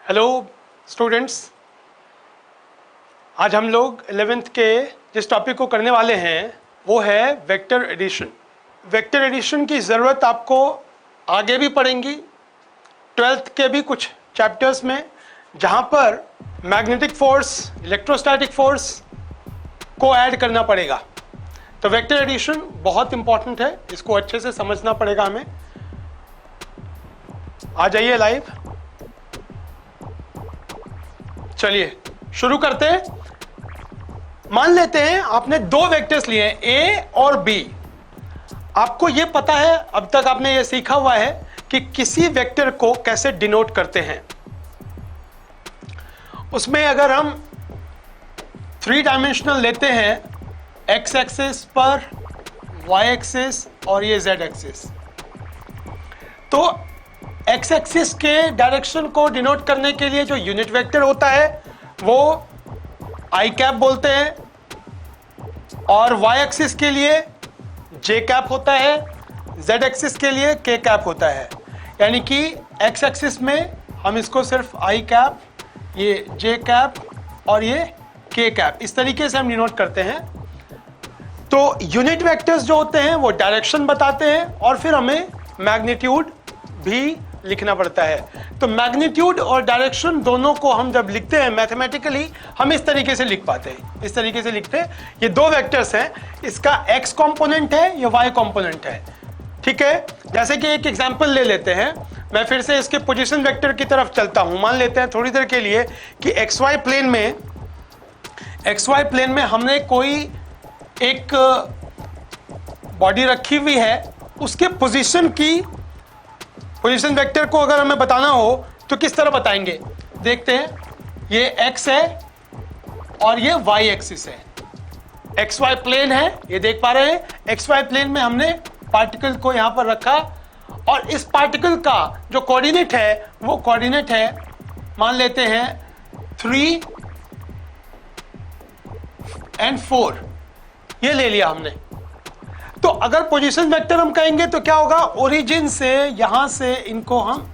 Hello students, आज हम लोग 11th के जिस टॉपिक को करने वाले हैं वो है वेक्टर एडिशन। वेक्टर एडिशन की ज़रूरत आपको आगे भी पड़ेगी 12th के भी कुछ चैप्टर्स में, जहाँ पर मैग्नेटिक फोर्स, इलेक्ट्रोस्टैटिक फोर्स को ऐड करना पड़ेगा। तो वेक्टर एडिशन बहुत इंपॉर्टेंट है, इसको अच्छे से समझना पड़ेगा हमें। आ जाइए लाइव, चलिए शुरू करते हैं। मान लेते हैं आपने दो वेक्टर्स लिए हैं ए और बी। आपको यह पता है, अब तक आपने यह सीखा हुआ है कि किसी वेक्टर को कैसे डिनोट करते हैं। उसमें अगर हम 3 डायमेंशनल लेते हैं, एक्स एक्सिस पर, वाई एक्सिस और ये जेड एक्सिस, तो एक्स एक्सिस के डायरेक्शन को डिनोट करने के लिए जो यूनिट वेक्टर होता है वो आई कैप बोलते हैं, और वाई एक्सिस के लिए जे कैप होता है, जेड एक्सिस के लिए के कैप होता है। यानी कि एक्स एक्सिस में हम इसको सिर्फ आई कैप, ये जे कैप और ये के कैप, इस तरीके से हम डिनोट करते हैं। तो यूनिट वेक्टर्स जो होते हैं वो डायरेक्शन बताते हैं और फिर हमें मैग्नीट्यूड भी लिखना पड़ता है। तो मैग्नीट्यूड और डायरेक्शन दोनों को हम जब लिखते हैं मैथमेटिकली, हम इस तरीके से लिख पाते हैं, इस तरीके से लिखते हैं। ये दो वेक्टर्स हैं, इसका एक्स कंपोनेंट है, ये वाई कंपोनेंट है, ठीक है। जैसे कि एक एग्जांपल ले लेते हैं, मैं फिर से इसके पोजीशन वेक्टर की तरफ चलता हूं। मान लेते हैं थोड़ी देर के लिए कि एक्स वाई प्लेन में हमने कोई एक बॉडी रखी हुई है, उसके पोजीशन वेक्टर को अगर हमें बताना हो तो किस तरह बताएंगे, देखते हैं। ये एक्स है और ये वाई एक्सिस है, एक्स वाई प्लेन है, ये देख पा रहे हैं। एक्स वाई प्लेन में हमने पार्टिकल को यहां पर रखा और इस पार्टिकल का जो कोऑर्डिनेट है वो कोऑर्डिनेट है, मान लेते हैं 3 और 4, ये ले लिया हमने। तो अगर पोजीशन वेक्टर हम कहेंगे तो क्या होगा, ओरिजिन से यहां से इनको हम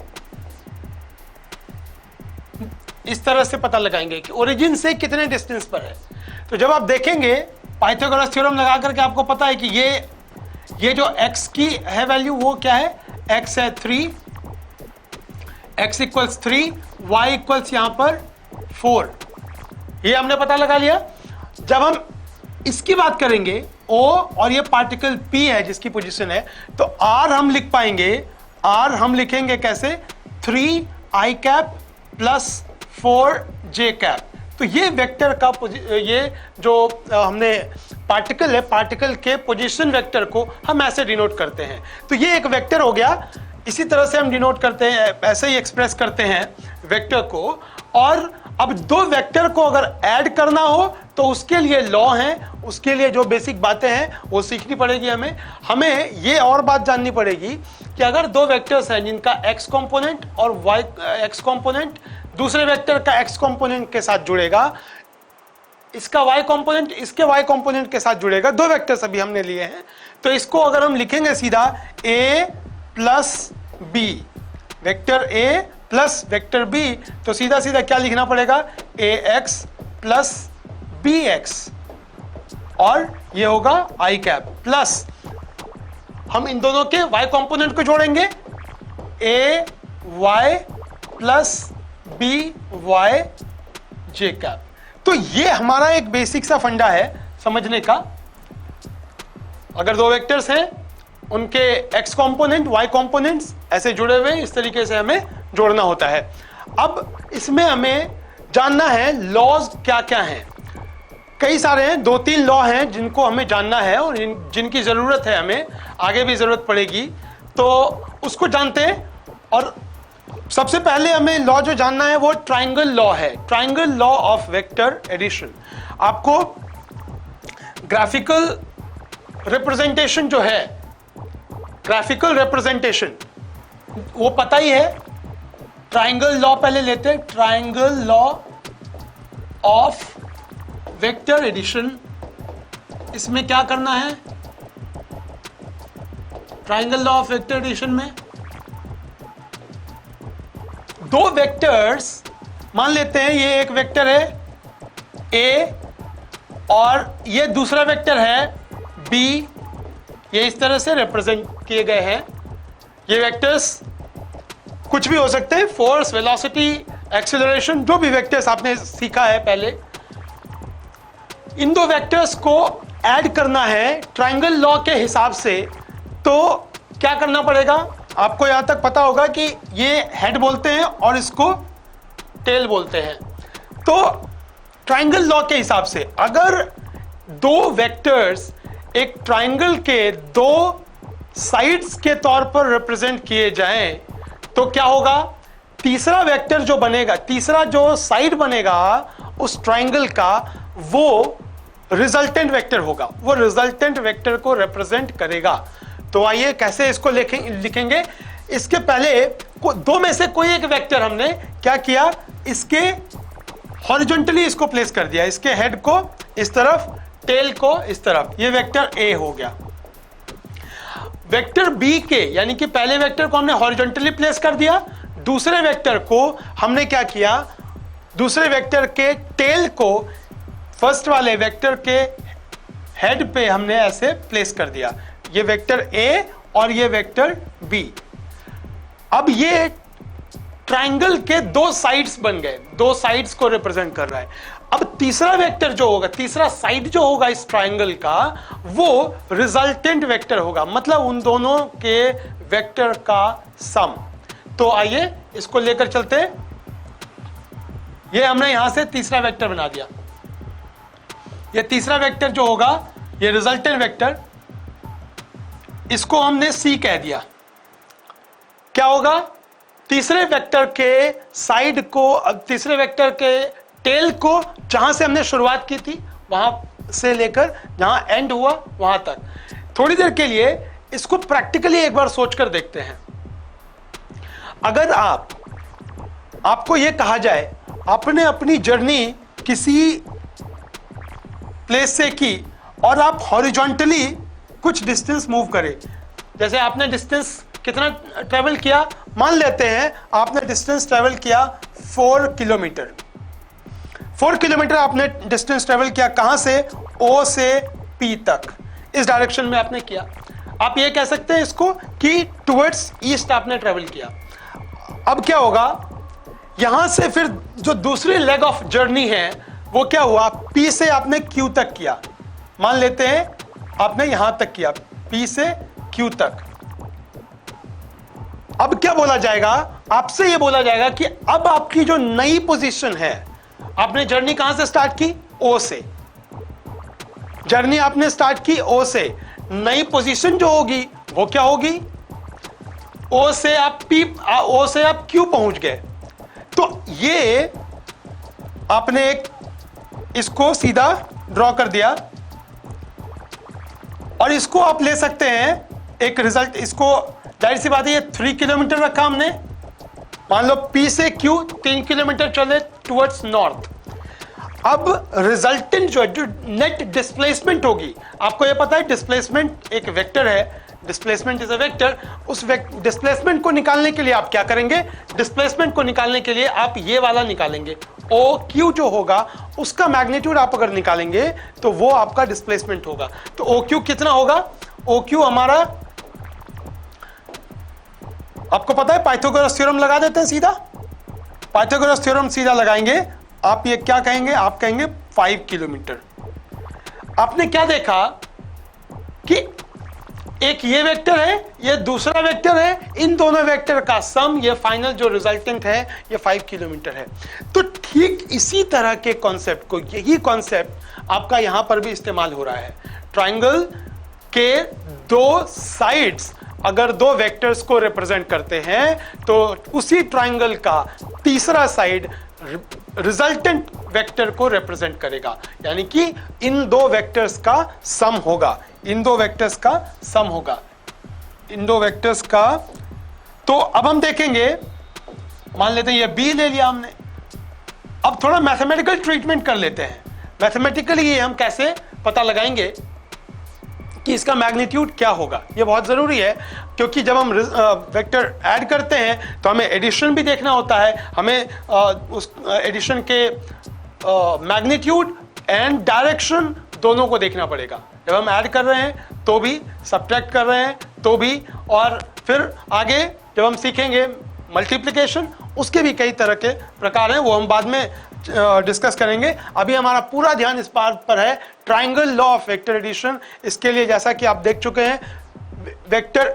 इस तरह से पता लगाएंगे कि ओरिजिन से कितने डिस्टेंस पर है। तो जब आप देखेंगे पाइथागोरस थ्योरम लगा करके आपको पता है कि ये जो x की है वैल्यू वो क्या है, x है 3, x इक्वल्स 3, y इक्वल्स यहां पर 4, ये हमने पता लगा लिया। जब हम इसकी बात करेंगे O और ये पार्टिकल P है जिसकी पोजीशन है, तो R हम लिख पाएंगे, R हम लिखेंगे कैसे, 3 I cap plus 4 J cap. तो ये वेक्टर का ये जो हमने पार्टिकल है, पार्टिकल के पोजीशन वेक्टर को हम ऐसे डिनोट करते हैं। तो ये एक वेक्टर हो गया, इसी तरह से हम डिनोट करते हैं, ऐसे ही एक्सप्रेस करते हैं वेक्टर को। और अब दो वेक्टर को अगर ऐड करना हो तो उसके लिए लॉ हैं, उसके लिए जो बेसिक बातें हैं वो सीखनी पड़ेगी हमें ये और बात जाननी पड़ेगी कि अगर दो वेक्टर्स हैं जिनका एक्स कंपोनेंट और वाई एक्स कंपोनेंट दूसरे वेक्टर का एक्स कंपोनेंट के साथ जुड़ेगा, इसका वाई कंपोनेंट इसके वाई कंपोनेंट के साथ जुड़ेगा, दो वेक्टर्स अभी हमने लिए हैं। तो इसको अगर हम लिखेंगे सीधा a plus B, vector a plus vector b, तो सीधा सीधा क्या लिखना पड़ेगा, ax प्लस bx, और ये होगा i कैप प्लस, हम इन दोनों के y कंपोनेंट को जोड़ेंगे, ay plus by j cap. तो ये हमारा एक बेसिक सा फंडा है समझने का। अगर दो वेक्टर्स हैं, उनके x कंपोनेंट y कंपोनेंट्स ऐसे जुड़े हुए, इस तरीके से हमें जोड़ना होता है। अब इसमें हमें जानना है लॉज क्या क्या हैं। कई सारे हैं, 2-3 लॉ हैं जिनको हमें जानना है और जिनकी जरूरत है, हमें आगे भी जरूरत पड़ेगी, तो उसको जानते हैं। और सबसे पहले हमें लॉ जो जानना है वो ट्राइंगल लॉ है, triangle law of vector addition. आपको ग्राफिकल रिप्रेजेंटेशन जो है, ग्राफिकल रिप्रेजेंटेशन वो पता ही है। ट्राइंगल लॉ पहले लेते हैं, triangle law of vector addition. इसमें क्या करना है, triangle law of vector addition में दो वेक्टर्स मान लेते हैं ये एक वेक्टर है ए और ये दूसरा वेक्टर है बी, ये इस तरह से रिप्रेजेंट किए गए हैं। ये वेक्टर्स कुछ भी हो सकते हैं, फोर्स, वेलोसिटी, एक्सेलरेशन, जो भी वेक्टर्स आपने सीखा है पहले। इन दो वेक्टर्स को ऐड करना है ट्रायंगल लॉ के हिसाब से, तो क्या करना पड़ेगा? आपको यहां तक पता होगा कि ये हेड बोलते हैं और इसको टेल बोलते हैं। तो ट्रायंगल लॉ के हिसाब से अगर दो वेक्टर्स एक ट्रायंगल के दो साइड्स के तौर पर रिप्रेजेंट किए जाएं, तो क्या होगा? तीसरा वेक्टर जो बनेगा, तीसरा जो साइड बनेगा उस ट्रायंगल का, वो रिजल्टेंट वेक्टर होगा, वो रिजल्टेंट वेक्टर को रिप्रेजेंट करेगा। तो आइए कैसे इसको लिखेंगे। इसके पहले दो में से कोई एक वेक्टर हमने क्या किया, इसके हॉरिजॉन्टली इसको प्लेस कर दिया, इसके हेड को इस तरफ, टेल को इस तरफ, ये वेक्टर ए हो गया। वेक्टर बी के, यानी कि पहले वेक्टर को हमने हॉरिजॉन्टली प्लेस कर दिया, दूसरे वेक्टर को हमने क्या किया, दूसरे वेक्टर के टेल को फर्स्ट वाले वेक्टर के हेड पे हमने ऐसे प्लेस कर दिया। ये वेक्टर ए और ये वेक्टर बी। अब ये ट्रायंगल के दो साइड्स बन गए, दो साइड्स को रिप्रेजेंट कर रहा है। अब तीसरा वेक्टर जो होगा, तीसरा साइड जो होगा इस ट्रायंगल का, वो रिजल्टेंट वेक्टर होगा, मतलब उन दोनों के वेक्टर का सम। तो आइए इसको लेकर चलते हैं। ये हमने यहां से तीसरा वेक्टर बना दिया। ये तीसरा वेक्टर जो होगा, ये रिजल्टेंट वेक्टर, इसको हमने सी कह दिया। क्या होगा? तीसरे वेक्टर के साइड को, तीसरे वेक्टर के टेल को, जहां से हमने शुरुआत की थी वहां से लेकर जहां एंड हुआ वहां तक। थोड़ी देर के लिए इसको प्रैक्टिकली एक बार सोचकर देखते हैं। अगर आपको यह कहा जाए, आपने अपनी जर्नी किसी प्लेस से की और आप हॉरिजॉन्टली कुछ डिस्टेंस मूव करें, जैसे आपने डिस्टेंस कितना ट्रेवल किया, मान लेते हैं आपने डिस्टेंस ट्रेवल किया 4 किलोमीटर। 4 किलोमीटर आपने डिस्टेंस ट्रेवल किया, कहां से? ओ से पी तक, इस डायरेक्शन में आपने किया। आप ये कह सकते हैं इसको कि टुवर्ड्स ईस्ट आपने ट्रेवल किया। अब क्या होगा, यहां से फिर जो दूसरी लेग ऑफ जर्नी है वो क्या हुआ, पी से आपने क्यू तक किया। मान लेते हैं आपने यहां तक किया, पी से क्यू तक। अब क्या बोला जाएगा, आपसे यह बोला जाएगा कि अब आपकी जो नई पोजीशन है, आपने जर्नी कहां से स्टार्ट की? ओ से। जर्नी आपने स्टार्ट की ओ से, नई पोजीशन जो होगी वो क्या होगी? ओ से आप पी, ओ से आप क्यू पहुंच गए। तो ये आपने एक इसको सीधा ड्रॉ कर दिया और इसको आप ले सकते हैं एक रिजल्ट। इसको जाहिर सी बात है, ये 3 किलोमीटर रखा हमने, मान लो पी से क्यू 3 किलोमीटर चले टुवर्ड्स नॉर्थ। अब रिजल्टेंट जो नेट डिस्प्लेसमेंट होगी, आपको ये पता है डिस्प्लेसमेंट एक वेक्टर है, डिस्प्लेसमेंट इज अ वेक्टर। उस डिस्प्लेसमेंट को निकालने के लिए आप क्या करेंगे, डिस्प्लेसमेंट को निकालने के लिए आप ये वाला निकालेंगे, ओ क्यू जो होगा उसका मैग्नीट्यूड आप अगर निकालेंगे तो वो आपका डिस्प्लेसमेंट होगा। तो ओ क्यू कितना होगा? ओ क्यू हमारा, आपको पता है पाइथागोरस थ्योरम लगा देते हैं सीधा। पाइथागोरस थ्योरम सीधा लगाएंगे, आप ये क्या कहेंगे, आप कहेंगे 5 किलोमीटर। आपने क्या देखा कि एक ये वेक्टर है, ये दूसरा वेक्टर है, इन दोनों वेक्टर का सम, ये फाइनल जो रिजल्टेंट है ये 5 किलोमीटर है। तो ठीक इसी तरह के कॉन्सेप्ट को, यही कॉन्सेप्ट आपका यहां पर भी इस्तेमाल हो रहा है। ट्रायंगल के दो साइड्स अगर दो वेक्टर्स को रिप्रेजेंट करते हैं तो उसी ट्रायंगल का तीसरा साइड रिजल्टेंट वेक्टर को रिप्रेजेंट करेगा, यानी कि इन दो वेक्टर्स का सम होगा, इन दो वेक्टर्स का सम होगा, इन दो वेक्टर्स का। तो अब हम देखेंगे, मान लेते हैं ये बी ले लिया हमने। अब थोड़ा मैथमेटिकल ट्रीटमेंट कर लेते हैं। मैथमेटिकली ये हम कैसे पता लगाएंगे कि इसका मैग्नीट्यूड क्या होगा। ये बहुत ज़रूरी है क्योंकि जब हम वेक्टर ऐड करते हैं तो हमें एडिशन भी देखना होता है, हमें उस एडिशन के मैग्नीट्यूड एंड डायरेक्शन दोनों को देखना पड़ेगा। जब हम ऐड कर रहे हैं तो भी, सब्ट्रैक्ट कर रहे हैं तो भी, और फिर आगे जब हम सीखेंगे मल्टीप्लिकेशन, उसके भी कई तरह के प्रकार हैं, वो हम बाद में डिस्कस करेंगे। अभी हमारा पूरा ध्यान इस बात पर है triangle law of vector addition. इसके लिए जैसा कि आप देख चुके हैं, वेक्टर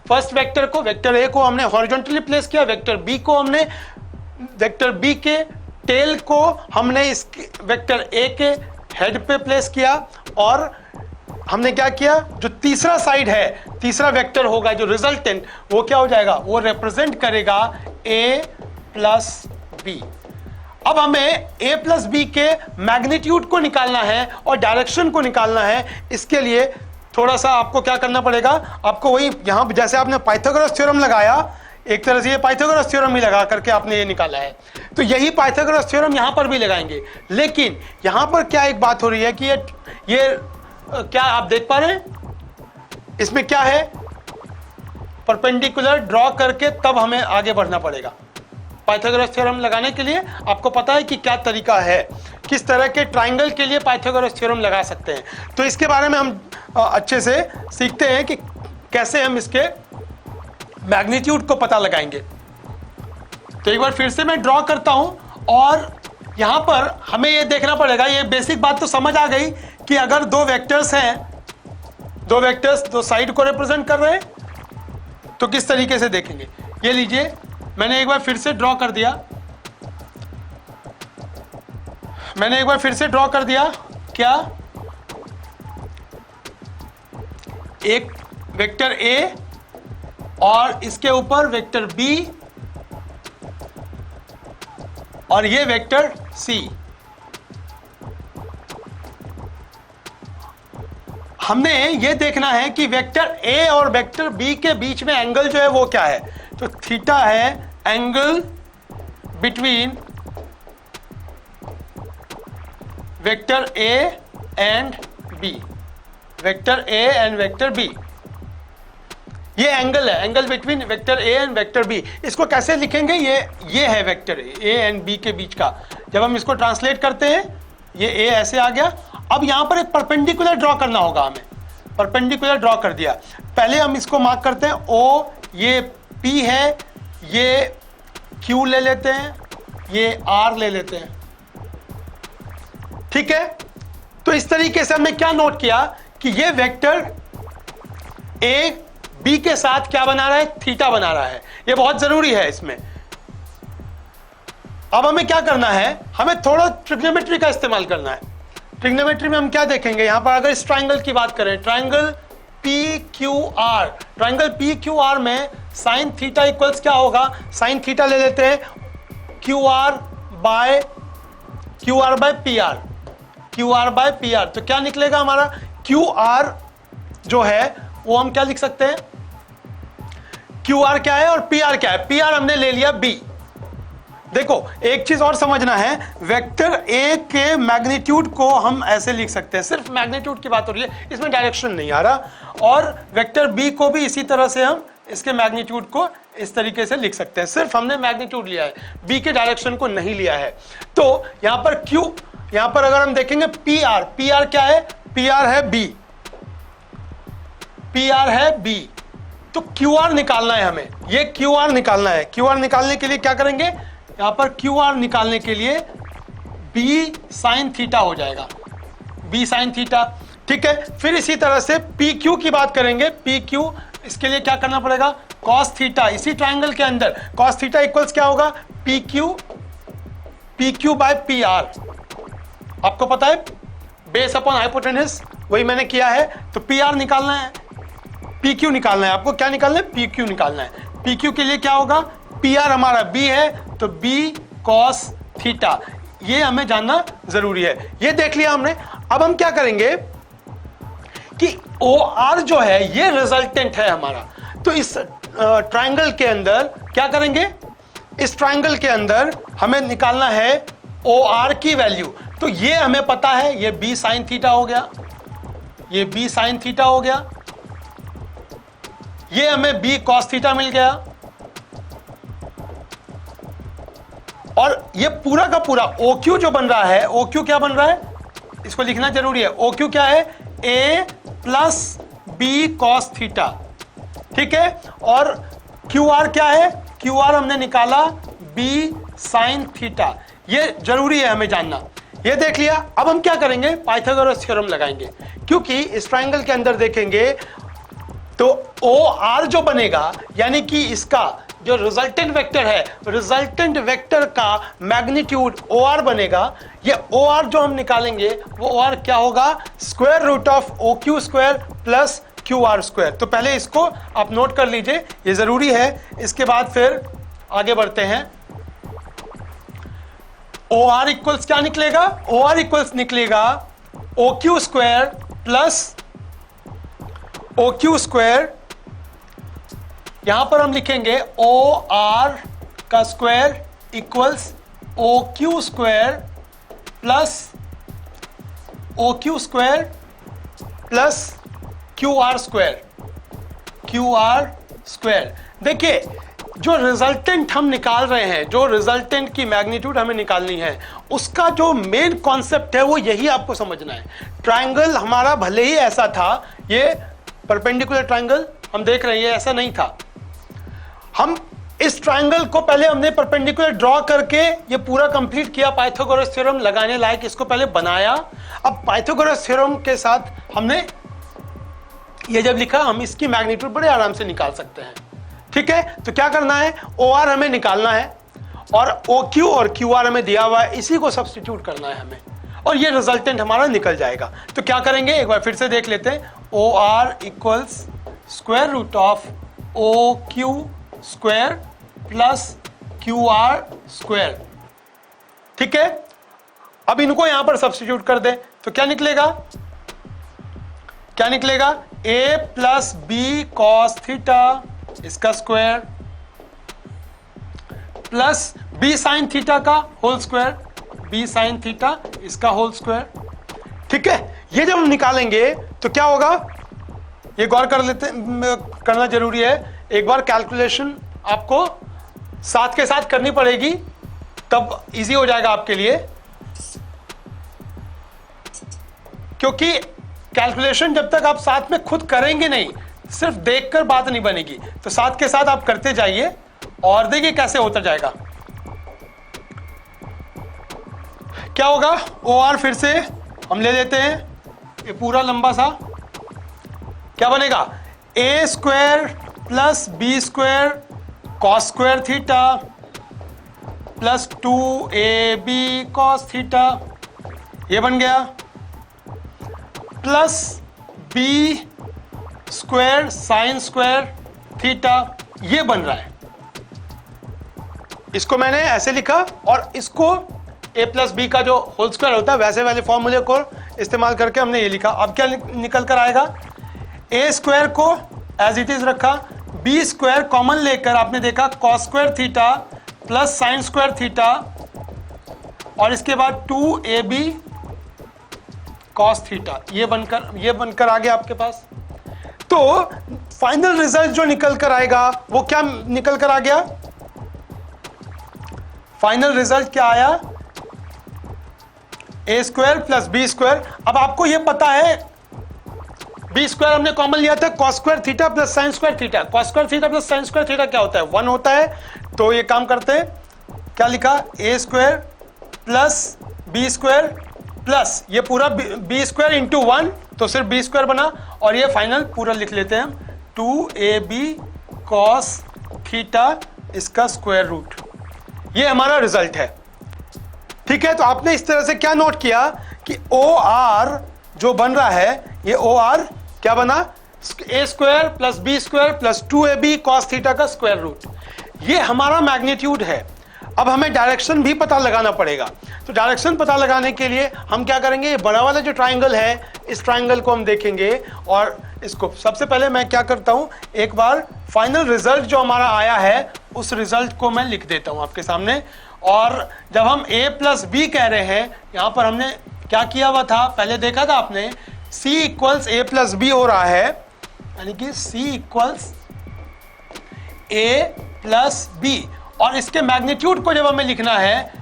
फर्स्ट वेक्टर को, वेक्टर ए को हमने हॉरिजॉन्टली प्लेस किया, वेक्टर बी को हमने, वेक्टर बी के टेल को हमने इस वेक्टर ए के हेड पे प्लेस किया, और हमने क्या किया, जो तीसरा साइड है, तीसरा वेक्टर होगा जो रिजल्टेंट, वो क्या हो जाएगा, वो रिप्रेजेंट करेगा a प्लस बी। अब हमें a प्लस बी के मैग्नीट्यूड को निकालना है और डायरेक्शन को निकालना है। इसके लिए थोड़ा सा आपको क्या करना पड़ेगा, आपको वही यहां जैसे आपने पाइथागोरस थ्योरम लगाया, एक तरह से ये पाइथागोरस थ्योरम ही लगा करके आपने ये निकाला है, तो यही पाइथागोरस थ्योरम यहां पर भी लगाएंगे। लेकिन यहां पर क्या एक बात हो रही है कि ये क्या आप देख पा रहे हैं, इसमें क्या है, परपेंडिकुलर ड्रॉ करके तब हमें आगे बढ़ना पड़ेगा। पाइथागोरस थ्योरम लगाने के लिए आपको पता है कि क्या तरीका है, किस तरह के ट्राइंगल के लिए पाइथागोरस थ्योरम लगा सकते हैं। तो इसके बारे में हम अच्छे से सीखते हैं कि कैसे हम इसके मैग्नीट्यूड को पता लगाएंगे। तो एक बार फिर से मैं ड्रॉ करता हूं, और यहां पर हमें यह देखना पड़ेगा, ये बेसिक बात तो समझ आ गई कि अगर दो वेक्टर्स हैं, दो वेक्टर्स दो साइड को रिप्रेजेंट कर रहे हैं, तो किस तरीके से देखेंगे। ये लीजिए, मैंने एक बार फिर से ड्रॉ कर दिया, क्या एक वेक्टर ए और इसके ऊपर वेक्टर बी और ये वेक्टर सी। हमने ये देखना है कि वेक्टर ए और वेक्टर बी के बीच में एंगल जो है वो क्या है। तो थीटा है angle between vector A and B, vector A and vector B, ये एंगल है, angle between vector A and vector B. इसको कैसे लिखेंगे, ये है वेक्टर ए एंड बी के बीच का। जब हम इसको ट्रांसलेट करते हैं, ये ए ऐसे आ गया। अब यहां पर एक परपेंडिकुलर ड्रॉ करना होगा हमें, परपेंडिकुलर ड्रॉ कर दिया। पहले हम इसको मार्क करते हैं ओ, ये पी है, ये क्यू ले लेते हैं, ये आर ले लेते हैं, ठीक है। तो इस तरीके से हमने क्या नोट किया कि ये वेक्टर ए बी के साथ क्या बना रहा है, थीटा बना रहा है। ये बहुत जरूरी है इसमें। अब हमें क्या करना है, हमें थोड़ा ट्रिग्नोमेट्री का इस्तेमाल करना है। ट्रिग्नोमेट्री में हम क्या देखेंगे, यहां पर अगर इस ट्राइंगल की बात करें, triangle P Q R, triangle P Q R में साइन थीटा इक्वल्स क्या होगा, साइन थीटा ले लेते हैं Q R by P R, Q R by P R. तो क्या निकलेगा हमारा, क्यू आर जो है वो हम क्या लिख सकते हैं, क्यू आर क्या है और पी आर क्या है। पी आर हमने ले लिया बी। देखो एक चीज और समझना है, वेक्टर ए के मैग्नीट्यूड को हम ऐसे लिख सकते हैं, सिर्फ मैग्नीट्यूड की बात हो रही है, इसमें डायरेक्शन नहीं आ रहा। और वेक्टर बी को भी इसी तरह से हम इसके मैग्नीट्यूड को इस तरीके से लिख सकते हैं, सिर्फ हमने मैग्नीट्यूड लिया है, बी के डायरेक्शन को नहीं लिया है। तो यहां पर क्यू, यहां पर अगर हम देखेंगे पी आर क्या है, पी आर है बी, पी आर है बी। तो क्यू आर निकालना है हमें, ये क्यू आर निकालना है। क्यू आर निकालने के लिए क्या करेंगे, यहां पर क्यू आर निकालने के लिए बी साइन थीटा हो जाएगा, बी साइन थीटा, ठीक है। फिर इसी तरह से पी क्यू की बात करेंगे, पी क्यू, इसके लिए क्या करना पड़ेगा, कॉस थीटा। इसी ट्राइंगल के अंदर कॉस थीटा इक्वल्स क्या होगा, P Q by P R. आपको पता है बेस अपॉन हाइपोटेन्यूज, वही मैंने किया है। तो पी आर निकालना है, पी क्यू निकालना है, आपको क्या निकालना है, पी क्यू निकालना है। पी क्यू के लिए क्या होगा, पी आर हमारा बी है, तो बी कॉस थीटा, ये हमें जानना जरूरी है। ये देख लिया हमने। अब हम क्या करेंगे कि ओ आर जो है ये रिजल्टेंट है हमारा। तो इस ट्राइंगल के अंदर क्या करेंगे, इस ट्राइंगल के अंदर हमें निकालना है ओ आर की वैल्यू। तो ये हमें पता है, ये बी साइन थीटा हो गया, ये b साइन थीटा हो गया, ये हमें b कॉस थीटा मिल गया, और ये पूरा का पूरा OQ जो बन रहा है, OQ क्या बन रहा है, इसको लिखना जरूरी है। OQ क्या है, a plus b cos theta, ठीक है। और QR क्या है, QR हमने निकाला b साइन थीटा, ये जरूरी है हमें जानना। ये देख लिया। अब हम क्या करेंगे, पाइथागोरस थ्योरम लगाएंगे, क्योंकि इस ट्रायंगल के अंदर देखेंगे तो OR जो बनेगा, यानी कि इसका जो रिजल्टेंट वेक्टर है, रिजल्टेंट वेक्टर का मैग्नीट्यूड OR बनेगा। ये OR जो हम निकालेंगे वो OR क्या होगा, square root of OQ square plus QR square. तो पहले इसको आप नोट कर लीजिए, ये जरूरी है। इसके बाद फिर आगे बढ़ते हैं। OR इक्वल्स क्या निकलेगा, OR इक्वल्स निकलेगा OQ square plus OQ square, यहां पर हम लिखेंगे OR का square equals OQ square plus OQ square plus QR square, QR square. देखिए, जो रिजल्टेंट हम निकाल रहे हैं, जो रिजल्टेंट की मैग्नीट्यूड हमें निकालनी है, उसका जो मेन कॉन्सेप्ट है वो यही आपको समझना है। ट्रायंगल हमारा भले ही ऐसा था, ये परपेंडिकुलर ट्रायंगल हम देख रहे हैं, ऐसा नहीं था। हम इस ट्रायंगल को पहले हमने परपेंडिकुलर ड्रॉ करके ये पूरा कंप्लीट किया, पाइथागोरस थ्योरम लगाने लायक इसको पहले बनाया। अब पाइथागोरस थ्योरम के साथ हमने ये जब लिखा, हम इसकी मैग्नीट्यूड बड़े आराम से निकाल सकते हैं, ठीक है। तो क्या करना है, OR हमें निकालना है और OQ और QR हमें दिया हुआ है, इसी को सब्स्टिट्यूट करना है हमें, और ये रिजल्टेंट हमारा निकल जाएगा। तो क्या करेंगे, एक बार फिर से देख लेते हैं। OR equals square root of OQ square plus QR square, ठीक है। अब इनको यहां पर सब्स्टिट्यूट कर दें तो क्या निकलेगा, क्या निकलेगा, A plus B cos theta इसका square plus B sine theta का whole square, B sine theta इसका होल स्क्वायर, ठीक है। ये जब हम निकालेंगे तो क्या होगा, ये गौर कर लेते, करना जरूरी है। एक बार कैलकुलेशन आपको साथ के साथ करनी पड़ेगी, तब इजी हो जाएगा आपके लिए, क्योंकि कैलकुलेशन जब तक आप साथ में खुद करेंगे नहीं, सिर्फ देखकर बात नहीं बनेगी। तो साथ के साथ आप करते जाइए और देखिए कैसे होता जाएगा। क्या होगा, OR फिर से हम ले लेते हैं, ये पूरा लंबा सा क्या बनेगा, A square plus B square cos square theta plus 2AB cos theta, ये बन गया, plus B square sine square theta, ये बन रहा है। इसको मैंने ऐसे लिखा और इसको A प्लस बी का जो होल स्क्वायर होता है वैसे वाले फॉर्मूले को इस्तेमाल करके हमने ये लिखा। अब क्या निकल कर आएगा, A स्क्वायर को एज इट इज रखा, B स्क्वायर कॉमन लेकर आपने देखा cos square theta plus sine square theta, और इसके बाद 2AB कॉस थीटा, ये बनकर आ गया आपके पास। तो फाइनल रिजल्ट जो निकल कर आएगा वो क्या निकल कर आ गया, फाइनल रिजल्ट क्या आया, A square plus B square. अब आपको ये पता है B स्क्वायर हमने कॉमन लिया था, cos square theta plus sine square theta, cos square theta plus sine square theta क्या होता है, 1 होता है। तो ये काम करते हैं, क्या लिखा, A square plus B square plus ये पूरा B स्क्वायर इंटू 1, तो सिर्फ B स्क्वायर बना, और ये फाइनल पूरा लिख लेते हैं हम, 2AB कॉस थीटा इसका स्क्वायर रूट, ये हमारा रिजल्ट है, ठीक है। तो आपने इस तरह से क्या नोट किया कि OR जो बन रहा है, ये OR क्या बना, A square plus B square plus 2AB cos theta का स्क्वायर रूट, ये हमारा मैग्नीट्यूड है। अब हमें डायरेक्शन भी पता लगाना पड़ेगा। तो डायरेक्शन पता लगाने के लिए हम क्या करेंगे, ये बड़ा वाला जो ट्रायंगल है, इस ट्रायंगल को हम देखेंगे, और इसको सबसे पहले मैं क्या करता हूं, एक बार फाइनल रिजल्ट जो हमारा आया है उस रिजल्ट को मैं लिख देता हूं आपके सामने। और जब हम A प्लस B कह रहे हैं, यहां पर हमने क्या किया हुआ था, पहले देखा था आपने C equals A plus B हो रहा है, यानी कि C equals A plus B, और इसके मैग्नीट्यूड को जब हमें लिखना है,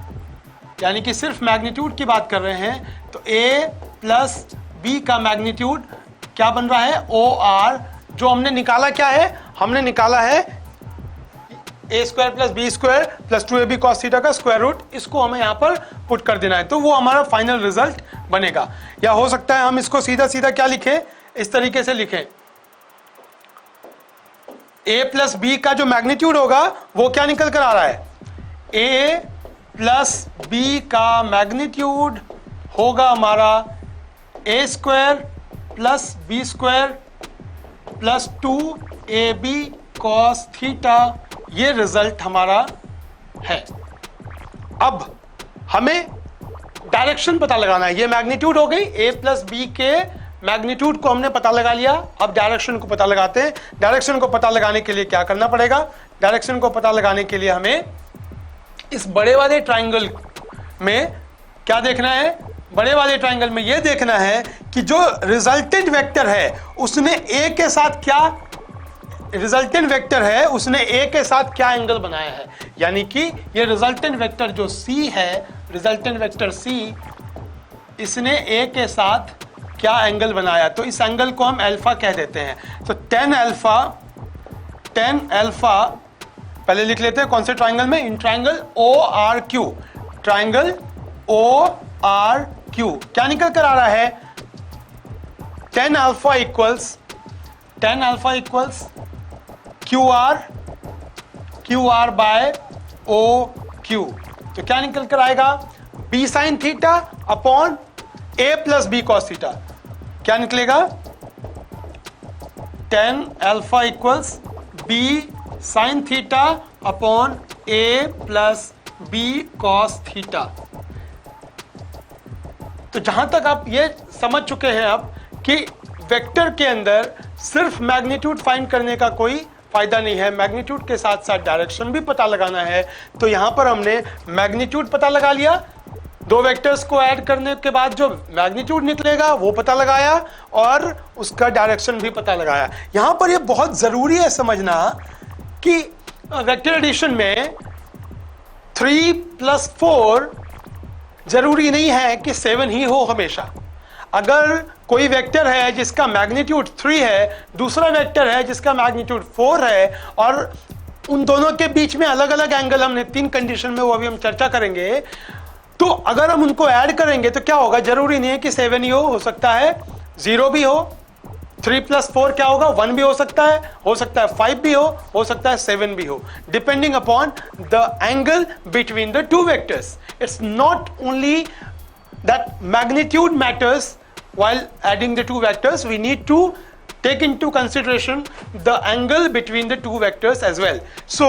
यानी कि सिर्फ मैग्नीट्यूड की बात कर रहे हैं, तो A प्लस बी का मैग्नीट्यूड क्या बन रहा है, OR। जो हमने निकाला क्या है, हमने निकाला है a square plus B square plus 2ab cos theta का स्क्वायर रूट, इसको हमें यहाँ पर पुट कर देना है, तो वो हमारा फाइनल रिजल्ट बनेगा। या हो सकता है हम इसको सीधा सीधा क्या लिखें, इस तरीके से लिखें, a प्लस बी का जो मैग्नीट्यूड होगा वो क्या निकल कर आ रहा है, a प्लस बी का मैग्नीट्यूड होगा हमारा a square plus B square plus 2ab cos theta, ये रिजल्ट हमारा है। अब हमें डायरेक्शन पता लगाना है, ये मैग्नीट्यूड हो गई, a प्लस बी के मैग्नीट्यूड को हमने पता लगा लिया। अब डायरेक्शन को पता लगाते हैं। डायरेक्शन को पता लगाने के लिए क्या करना पड़ेगा, डायरेक्शन को पता लगाने के लिए हमें इस बड़े वाले ट्राइंगल में क्या देखना है, बड़े वाले ट्राइंगल में यह देखना है कि जो रिजल्टेंट वेक्टर है उसने a के साथ क्या, रिजल्टेंट वेक्टर है उसने a के साथ क्या एंगल बनाया है, यानी कि ये रिजल्टेंट वेक्टर जो c है, रिजल्टेंट वेक्टर c, इसने a के साथ क्या एंगल बनाया, तो इस एंगल को हम अल्फा कह देते हैं। तो tan अल्फा पहले लिख लेते हैं, कौन से ट्राइंगल में, in triangle ORQ, triangle ORQ क्या निकल कर आ रहा है, tan alpha equals QR by OQ, तो क्या निकल कर आएगा, B sine theta upon A plus B cos theta, क्या निकलेगा, tan alpha equals B sine theta upon A plus B cos theta. तो जहां तक आप ये समझ चुके हैं अब कि वेक्टर के अंदर सिर्फ मैग्नीट्यूड फाइंड करने का कोई फायदा नहीं है, मैग्नीट्यूड के साथ साथ डायरेक्शन भी पता लगाना है। तो यहां पर हमने मैग्नीट्यूड पता लगा लिया, दो वेक्टर्स को ऐड करने के बाद जो मैग्नीट्यूड निकलेगा वो पता लगाया और उसका डायरेक्शन भी पता लगाया। यहां पर ये बहुत जरूरी है समझना कि वेक्टर एडिशन में 3 + 4 जरूरी नहीं है कि 7 ही हो हमेशा। अगर कोई वेक्टर है जिसका मैग्नीट्यूड 3 है, दूसरा वेक्टर है जिसका मैग्नीट्यूड 4 है, और उन दोनों के बीच में अलग अलग एंगल हमने 3 कंडीशन में, वो अभी हम चर्चा करेंगे, तो अगर हम उनको ऐड करेंगे तो क्या होगा, जरूरी नहीं है कि 7 ही हो सकता है 0 भी हो, 3 + 4 क्या होगा, 1 भी हो सकता है 5 भी हो सकता है 7 भी हो, depending upon the angle between the two vectors. It's not only that magnitude matters while adding the two vectors, we need to take into consideration the angle between the two vectors as well. So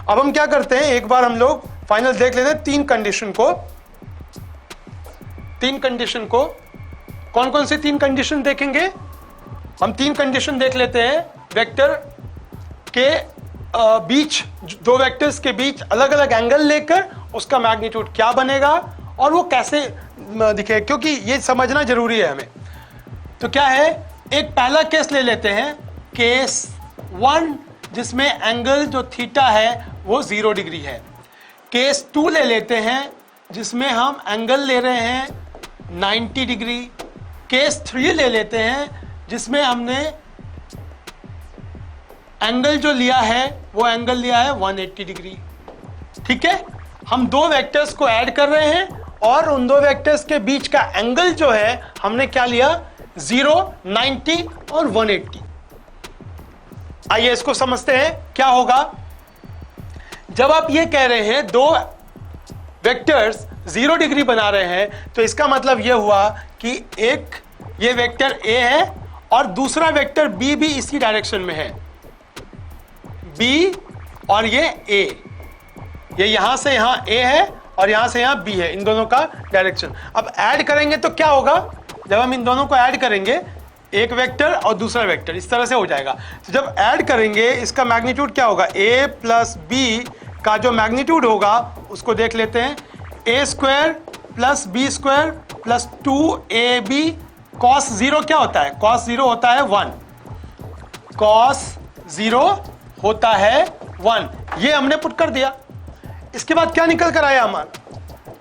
अब हम क्या करते हैं, एक बार हम लोग final देख लेते हैं तीन कंडीशन को। कौन कौन सी 3 कंडीशन देखेंगे, हम 3 कंडीशन देख लेते हैं। वेक्टर के बीच, दो वेक्टर्स के बीच अलग अलग एंगल लेकर उसका मैग्नीट्यूड क्या बनेगा और वो कैसे दिखे, क्योंकि ये समझना जरूरी है हमें। तो क्या है, एक पहला केस ले लेते हैं, केस 1 जिसमें एंगल जो थीटा है वो 0 डिग्री है। केस 2 ले लेते हैं जिसमें हम एंगल ले रहे हैं 90 डिग्री। केस 3 ले लेते हैं जिसमें हमने एंगल जो लिया है वो एंगल लिया है 180 डिग्री। ठीक है, हम दो वेक्टर्स को ऐड कर रहे हैं और उन दो वेक्टर्स के बीच का एंगल जो है हमने क्या लिया, 0, 90 और 180। आइए इसको समझते हैं क्या होगा। जब आप ये कह रहे हैं दो वेक्टर्स 0 डिग्री बना रहे हैं, तो इसका मतलब यह हुआ कि एक ये वेक्टर A है और दूसरा वेक्टर B भी इसी डायरेक्शन में है, B और ये A, ये यहां से यहां A है और यहां से यहां B है, इन दोनों का डायरेक्शन। अब ऐड करेंगे तो क्या होगा, जब हम इन दोनों को ऐड करेंगे, एक वेक्टर और दूसरा वेक्टर, इस तरह से हो जाएगा। तो जब ऐड करेंगे इसका मैग्नीट्यूड क्या होगा, A प्लस B का जो मैग्नीट्यूड होगा उसको देख लेते हैं, A² plus B² plus 2AB cos 0 क्या होता है? cos 0 होता है 1, cos 0 होता है 1, ये हमने पुट कर दिया। इसके बाद क्या निकल कर आया हमारा?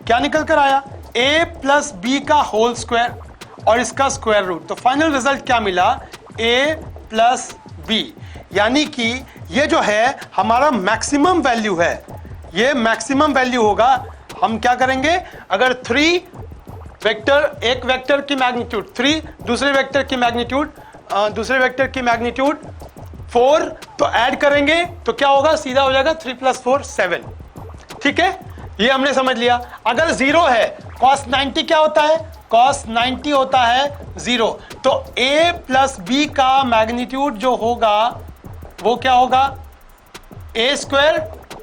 क्या निकल कर आया? a प्लस बी का होल स्क्वायर और इसका स्क्वायर रूट। तो फाइनल रिजल्ट क्या मिला? a प्लस बी, यानी कि ये जो है हमारा मैक्सिमम वैल्यू है, ये मैक्सिमम वैल्यू होगा। हम क्या करेंगे? अगर 3 वेक्टर, एक वेक्टर की मैग्नीट्यूड 3, दूसरे वेक्टर की मैग्नीट्यूड 4, तो ऐड करेंगे तो क्या होगा? सीधा हो जाएगा 3 + 4 7। ठीक है, ये हमने समझ लिया। अगर 0 है, cos 90 क्या होता है? cos 90 होता है 0। तो a प्लस बी का मैग्नीट्यूड जो होगा वो क्या होगा? a square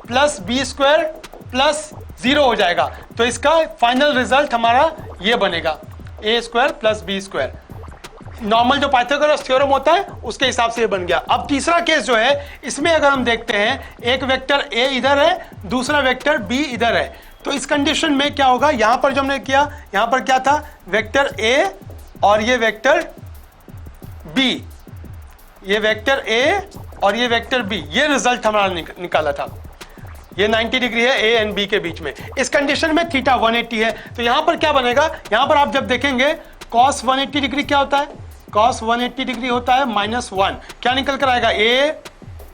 plus B square plus 0 हो जाएगा। तो इसका फाइनल रिजल्ट हमारा ये बनेगा, a square plus B square. Normal जो पाइथागोरस थ्योरम होता है उसके हिसाब से ये बन गया। अब तीसरा केस जो है, इसमें अगर हम देखते हैं, एक वेक्टर a इधर है, दूसरा वेक्टर b इधर है, तो इस कंडीशन में क्या होगा? यहां पर जो हमने किया, यहां पर क्या था? वेक्टर a और ये वेक्टर b, ये वेक्टर a और ये वेक्टर b, ये रिजल्ट हमारा निकाला था। ये 90 डिग्री है a एंड b के बीच में। इस कंडीशन में थीटा 180 है, तो यहां पर क्या बनेगा? यहां पर आप जब देखेंगे cos 180 डिग्री क्या होता है? cos 180 डिग्री होता है -1। क्या निकल कर आएगा? a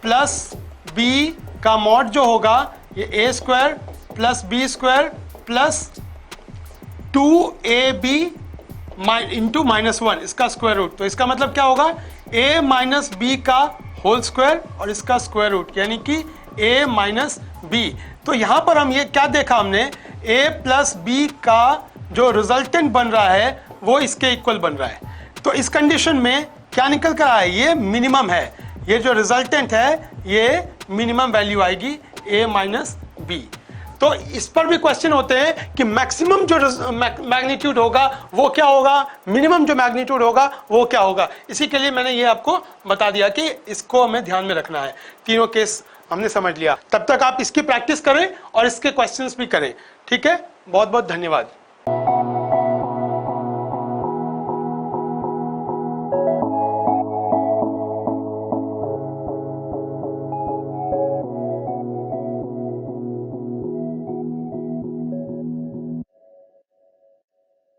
प्लस बी का मॉड जो होगा ये a square plus B square plus 2ab into -1, इसका स्क्वायर रूट। तो इसका मतलब क्या होगा? a माइनस बी का होल स्क्वायर और इसका स्क्वायर रूट, यानी कि a माइनस बी। तो यहां पर हम ये क्या देखा हमने? a प्लस बी का जो रिजल्टेंट बन रहा है वो इसके इक्वल बन रहा है। तो इस कंडीशन में क्या निकल कर आया? ये मिनिमम है, ये जो रिजल्टेंट है ये मिनिमम वैल्यू आएगी a माइनस बी। तो इस पर भी क्वेश्चन होते हैं कि मैक्सिमम जो मैग्नीट्यूड होगा वो क्या होगा, मिनिमम जो मैग्नीट्यूड होगा वो क्या होगा। इसी के लिए मैंने ये आपको बता दिया कि इसको हमें ध्यान में रखना है। तीनों केस हमने समझ लिया। तब तक आप इसकी प्रैक्टिस करें और इसके क्वेश्चंस भी करें। ठीक है, बहुत बहुत धन्यवाद।